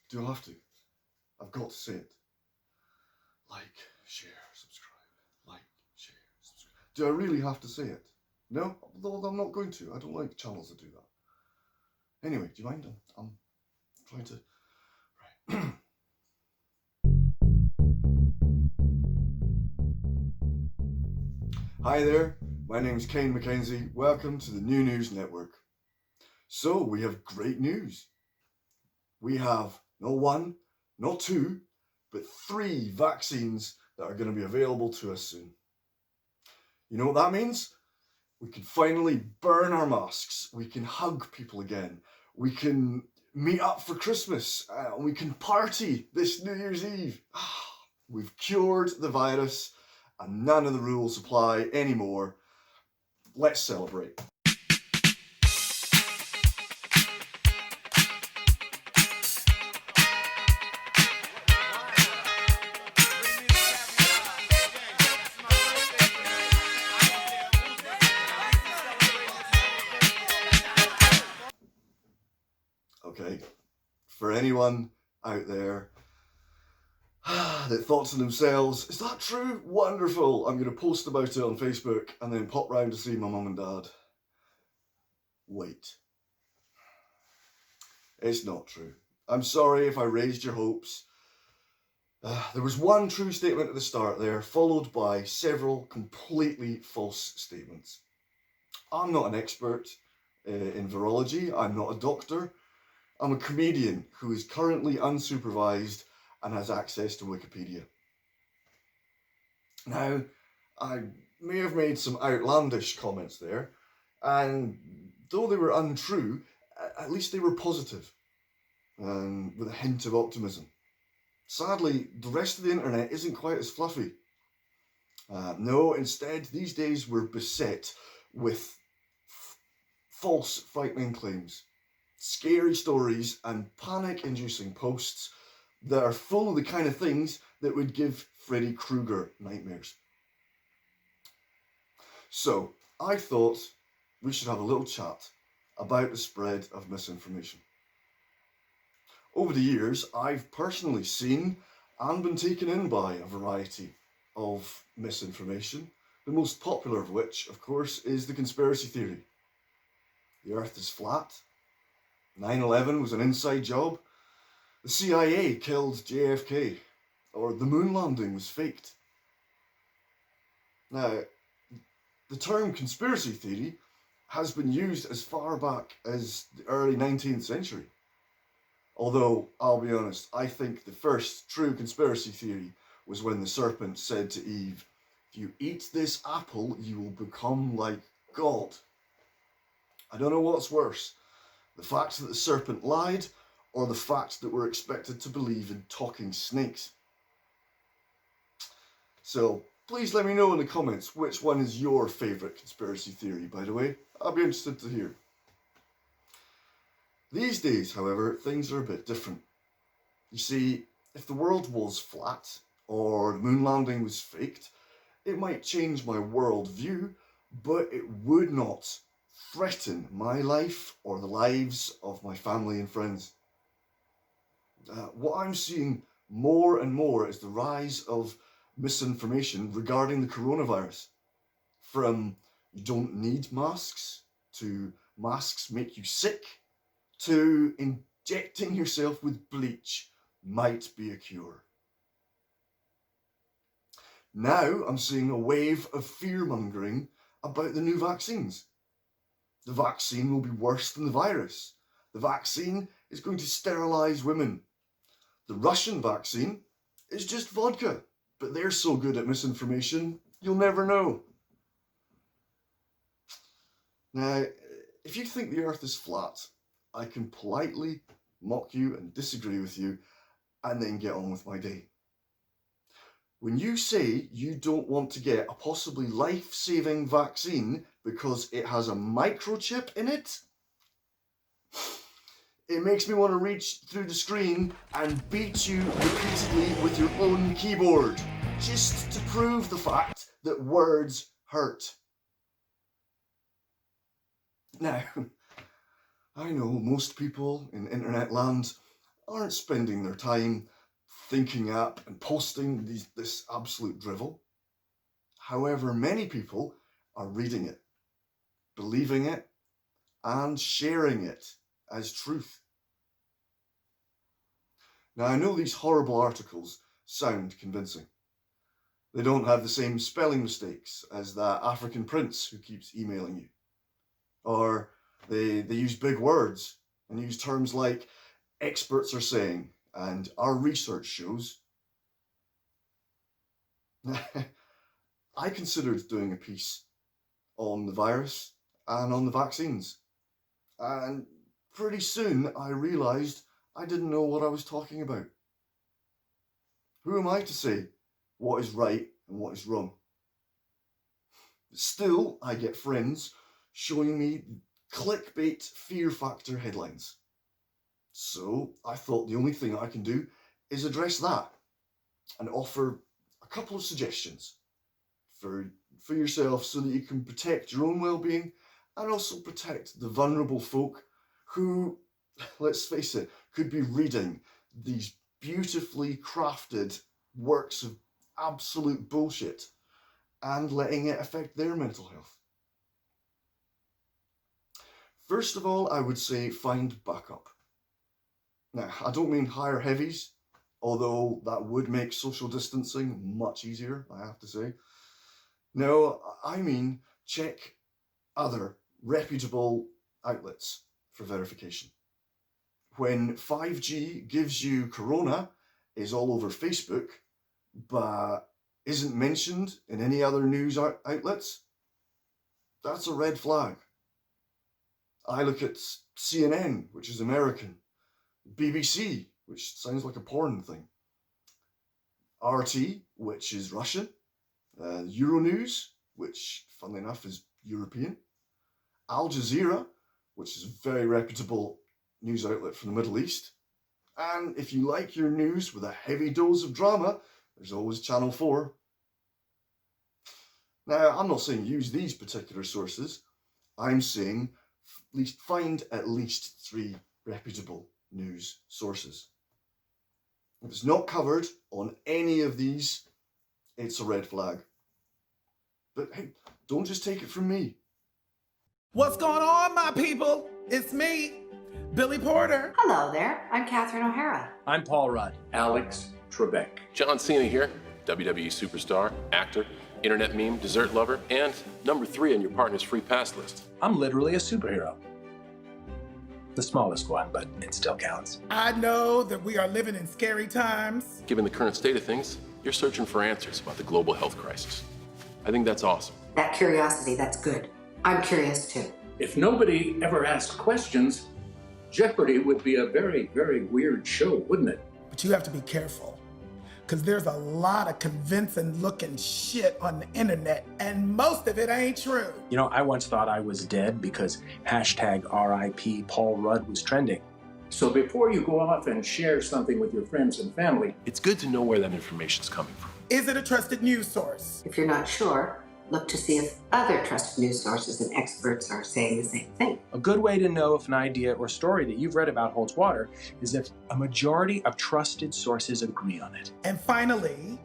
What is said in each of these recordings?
Do I have to? I've got to say it. Like, share, subscribe. Like, share, subscribe. Do I really have to say it? No? Although I'm not going to. I don't like channels that do that. Anyway, do you mind? I'm trying to... Right. Hi there, my name's Kane Mackenzie. Welcome to the New News Network. So, we have great news. We have not one, not two, but 3 vaccines that are going to be available to us soon. You know what that means? We can finally burn our masks. We can hug people again. We can meet up for Christmas. We can party this New Year's Eve. We've cured the virus and none of the rules apply anymore. Let's celebrate. Okay, for anyone out there that thought to themselves, is that true? Wonderful, I'm going to post about it on Facebook and then pop round to see my mum and dad. Wait. It's not true. I'm sorry if I raised your hopes. There was one true statement at the start there, followed by several completely false statements. I'm not an expert in virology. I'm not a doctor. I'm a comedian who is currently unsupervised and has access to Wikipedia. Now, I may have made some outlandish comments there, and though they were untrue, at least they were positive, with a hint of optimism. Sadly, the rest of the internet isn't quite as fluffy. No, instead, these days we're beset with false, frightening claims, scary stories, and panic-inducing posts that are full of the kind of things that would give Freddy Krueger nightmares. So, I thought we should have a little chat about the spread of misinformation. Over the years, I've personally seen and been taken in by a variety of misinformation, the most popular of which, of course, is the conspiracy theory. The Earth is flat. 9/11 was an inside job. The CIA killed JFK, or the moon landing was faked. Now, the term conspiracy theory has been used as far back as the early 19th century. Although, I'll be honest, I think the first true conspiracy theory was when the serpent said to Eve, "If you eat this apple, you will become like God." I don't know what's worse, the fact that the serpent lied, or the fact that we're expected to believe in talking snakes. So, please let me know in the comments which one is your favourite conspiracy theory, by the way. I'll be interested to hear. These days, however, things are a bit different. You see, if the world was flat, or the moon landing was faked, it might change my worldview, but it would not threaten my life or the lives of my family and friends. What I'm seeing more and more is the rise of misinformation regarding the coronavirus. From you don't need masks, to masks make you sick, to injecting yourself with bleach might be a cure. Now I'm seeing a wave of fear-mongering about the new vaccines. The vaccine will be worse than the virus. The vaccine is going to sterilise women. The Russian vaccine is just vodka, but they're so good at misinformation, you'll never know. Now, if you think the Earth is flat, I can politely mock you and disagree with you, and then get on with my day. When you say you don't want to get a possibly life-saving vaccine because it has a microchip in it, it makes me want to reach through the screen and beat you repeatedly with your own keyboard, just to prove the fact that words hurt. Now, I know most people in internet land aren't spending their time thinking up and posting this absolute drivel. However, many people are reading it, believing it, and sharing it as truth. Now, I know these horrible articles sound convincing. They don't have the same spelling mistakes as that African prince who keeps emailing you. Or they use big words and use terms like experts are saying and our research shows. I considered doing a piece on the virus and on the vaccines. And pretty soon I realized I didn't know what I was talking about. Who am I to say what is right and what is wrong? Still, I get friends showing me clickbait fear factor headlines. So I thought the only thing I can do is address that and offer a couple of suggestions for yourself so that you can protect your own well-being and also protect the vulnerable folk who, let's face it, could be reading these beautifully crafted works of absolute bullshit and letting it affect their mental health. First of all, I would say find backup. Now, I don't mean hire heavies, although that would make social distancing much easier, I have to say. No, I mean check other reputable outlets for verification. When 5G gives you corona is all over Facebook, but isn't mentioned in any other news outlets, that's a red flag. I look at CNN, which is American, BBC, which sounds like a porn thing, RT, which is Russian, Euronews, which, funnily enough, is European, Al Jazeera, which is a very reputable news outlet from the Middle East, and if you like your news with a heavy dose of drama, there's always Channel 4. Now, I'm not saying use these particular sources. I'm saying find at least 3 reputable news sources. If it's not covered on any of these, it's a red flag. But hey, don't just take it from me. What's going on, my people? It's me, Billy Porter. Hello there, I'm Catherine O'Hara. I'm Paul Rudd. Alex Trebek. John Cena here, WWE superstar, actor, internet meme, dessert lover, and number 3 on your partner's free pass list. I'm literally a superhero. The smallest one, but it still counts. I know that we are living in scary times. Given the current state of things, you're searching for answers about the global health crisis. I think that's awesome. That curiosity, that's good. I'm curious too. If nobody ever asked questions, Jeopardy would be a very, very weird show, wouldn't it? But you have to be careful, because there's a lot of convincing looking shit on the internet, and most of it ain't true. You know, I once thought I was dead because hashtag RIP Paul Rudd was trending. So before you go off and share something with your friends and family, It's good to know where that information's coming from. Is it a trusted news source? If you're not sure, look to see if other trusted news sources and experts are saying the same thing. A good way to know if an idea or story that you've read about holds water is if a majority of trusted sources agree on it. And finally,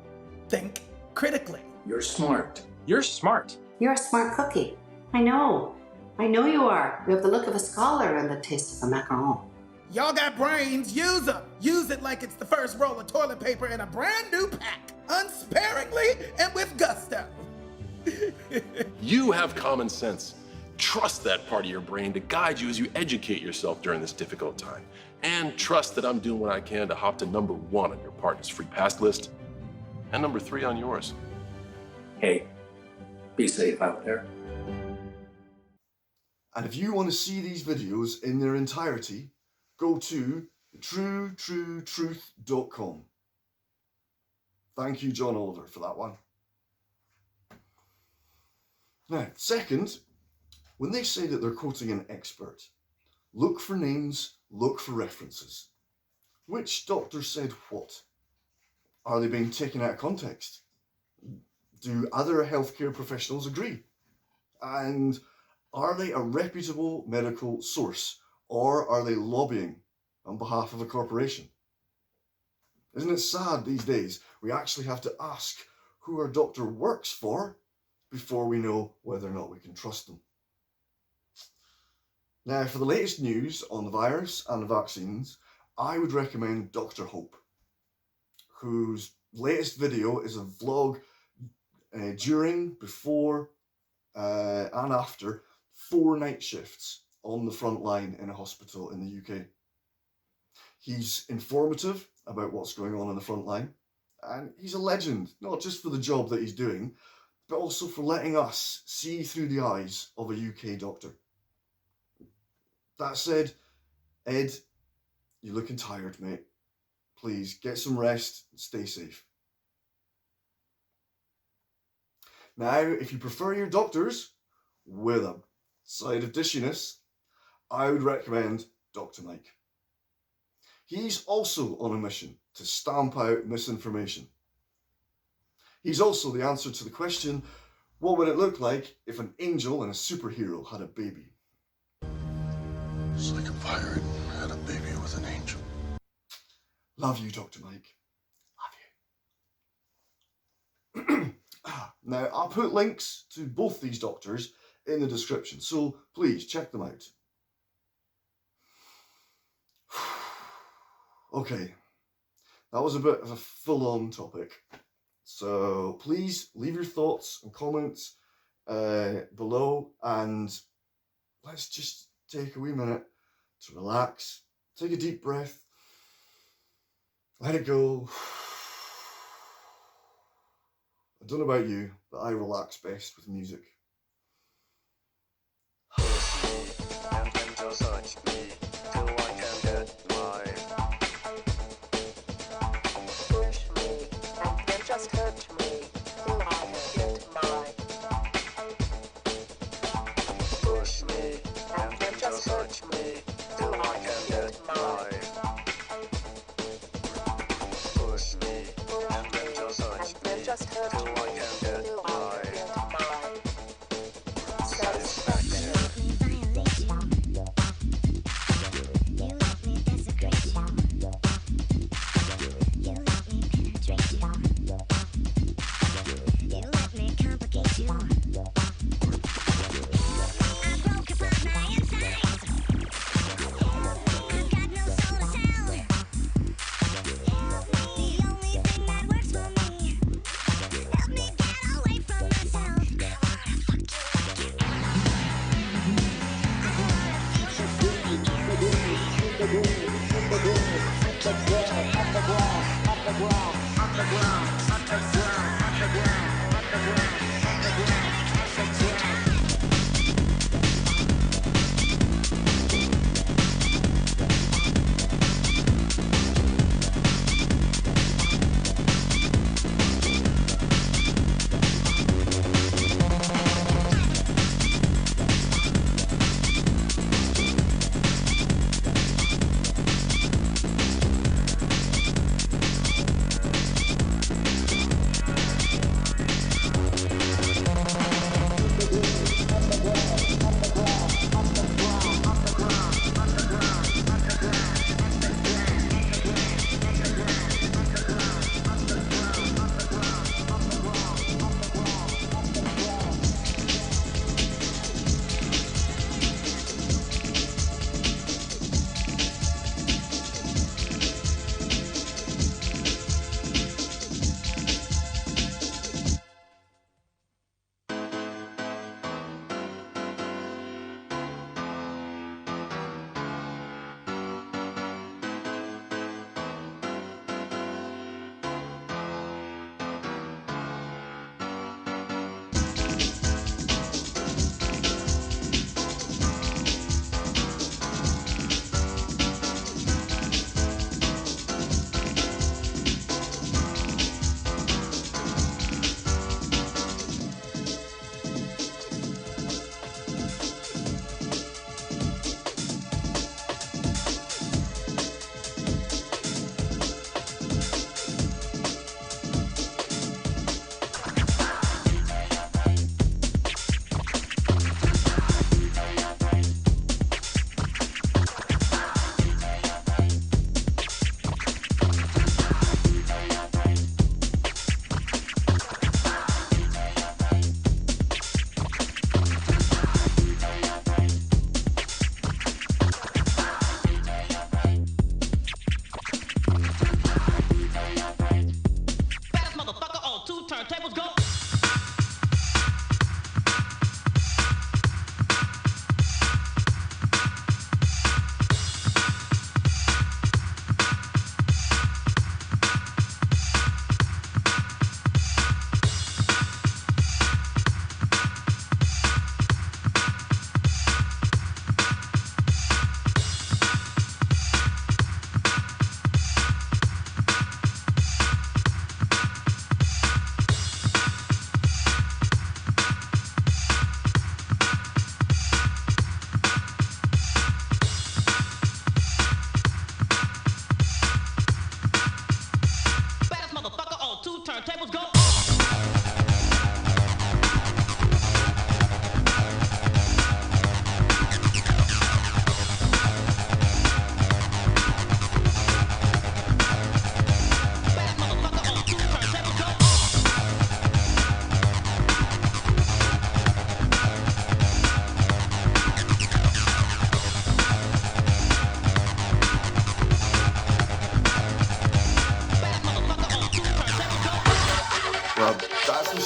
think critically. you're smart. You're smart. You're a smart cookie. I know you are. You have the look of a scholar and the taste of a macaron. Y'all got brains, use them. Use it like it's the first roll of toilet paper in a brand new pack, unsparingly and with gusto. You have common sense. Trust that part of your brain to guide you as you educate yourself during this difficult time. And trust that I'm doing what I can to hop to number 1 on your partner's free pass list and number 3 on yours. Hey, be safe out there. And if you want to see these videos in their entirety, go to truetruetruth.com. Thank you, John Oliver, for that one. Now, second, when they say that they're quoting an expert, look for names, look for references. Which doctor said what? Are they being taken out of context? Do other healthcare professionals agree? And are they a reputable medical source, or are they lobbying on behalf of a corporation? Isn't it sad these days we actually have to ask who our doctor works for before we know whether or not we can trust them? Now, for the latest news on the virus and the vaccines, I would recommend Dr. Hope, whose latest video is a vlog during, before, and after 4 night shifts on the front line in a hospital in the UK. He's informative about what's going on the front line, and he's a legend, not just for the job that he's doing, but also for letting us see through the eyes of a UK doctor. That said, Ed, you're looking tired, mate. Please get some rest and stay safe. Now, if you prefer your doctors with a side of dishiness, I would recommend Dr. Mike. He's also on a mission to stamp out misinformation. He's also the answer to the question, what would it look like if an angel and a superhero had a baby? It's like a pirate had a baby with an angel. Love you, Dr. Mike. Love you. Now, I'll put links to both these doctors in the description, so please check them out. Okay, that was a bit of a full-on topic. So please leave your thoughts and comments below, and let's just take a wee minute to relax, take a deep breath, let it go. I don't know about you, but I relax best with music.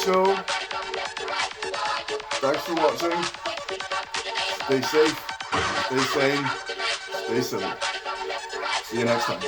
show. Thanks for watching. Stay safe, stay sane, stay silly. See you next time.